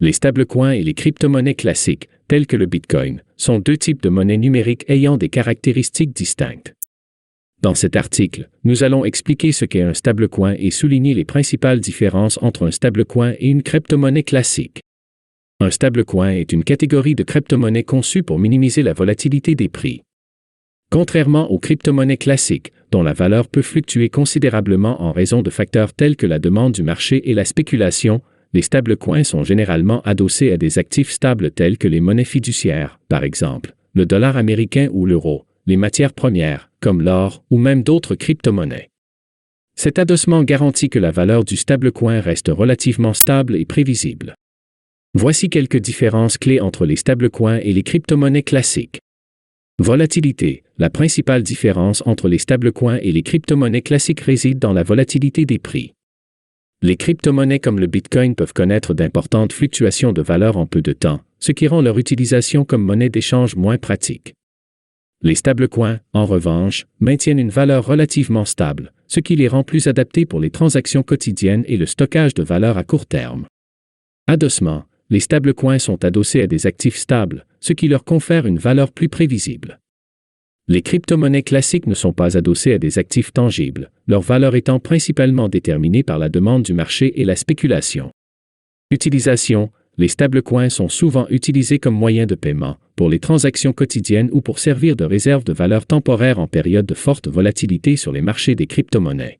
Les stablecoins et les crypto-monnaies classiques, telles que le Bitcoin, sont deux types de monnaies numériques ayant des caractéristiques distinctes. Dans cet article, nous allons expliquer ce qu'est un stablecoin et souligner les principales différences entre un stablecoin et une crypto-monnaie classique. Un stablecoin est une catégorie de crypto-monnaies conçue pour minimiser la volatilité des prix. Contrairement aux crypto-monnaies classiques, dont la valeur peut fluctuer considérablement en raison de facteurs tels que la demande du marché et la spéculation, les stablecoins sont généralement adossés à des actifs stables tels que les monnaies fiduciaires, par exemple, le dollar américain ou l'euro, les matières premières, comme l'or, ou même d'autres crypto-monnaies. Cet adossement garantit que la valeur du stablecoin reste relativement stable et prévisible. Voici quelques différences clés entre les stablecoins et les crypto-monnaies classiques. Volatilité. La principale différence entre les stablecoins et les crypto-monnaies classiques réside dans la volatilité des prix. Les crypto-monnaies comme le Bitcoin peuvent connaître d'importantes fluctuations de valeur en peu de temps, ce qui rend leur utilisation comme monnaie d'échange moins pratique. Les stablecoins, en revanche, maintiennent une valeur relativement stable, ce qui les rend plus adaptés pour les transactions quotidiennes et le stockage de valeur à court terme. Adossement. Les stablecoins sont adossés à des actifs stables, ce qui leur confère une valeur plus prévisible. Les crypto-monnaies classiques ne sont pas adossées à des actifs tangibles, leur valeur étant principalement déterminée par la demande du marché et la spéculation. Utilisation. Les stablecoins sont souvent utilisés comme moyen de paiement, pour les transactions quotidiennes ou pour servir de réserve de valeur temporaire en période de forte volatilité sur les marchés des crypto-monnaies.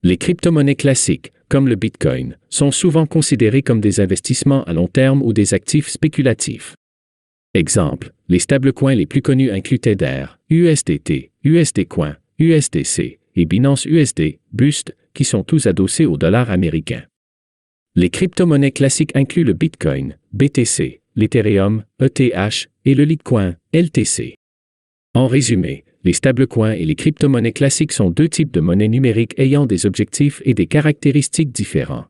Les crypto-monnaies classiques, comme le Bitcoin, sont souvent considérés comme des investissements à long terme ou des actifs spéculatifs. Exemple, les stablecoins les plus connus incluent Tether, USDT, USDCoin, USDC et Binance USD, BUSD, qui sont tous adossés au dollar américain. Les crypto-monnaies classiques incluent le Bitcoin, BTC, l'Ethereum, ETH, et le Litecoin, LTC. En résumé, les stablecoins et les crypto-monnaies classiques sont deux types de monnaies numériques ayant des objectifs et des caractéristiques différents.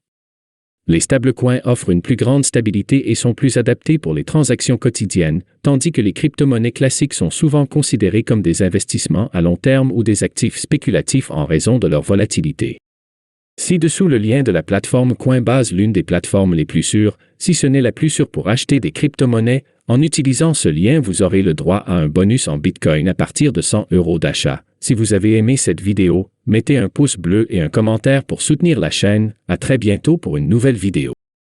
Les stablecoins offrent une plus grande stabilité et sont plus adaptés pour les transactions quotidiennes, tandis que les crypto-monnaies classiques sont souvent considérées comme des investissements à long terme ou des actifs spéculatifs en raison de leur volatilité. Ci-dessous le lien de la plateforme Coinbase, l'une des plateformes les plus sûres, si ce n'est la plus sûre pour acheter des crypto-monnaies. En utilisant ce lien, vous aurez le droit à un bonus en Bitcoin à partir de 100 € d'achat. Si vous avez aimé cette vidéo, mettez un pouce bleu et un commentaire pour soutenir la chaîne. À très bientôt pour une nouvelle vidéo.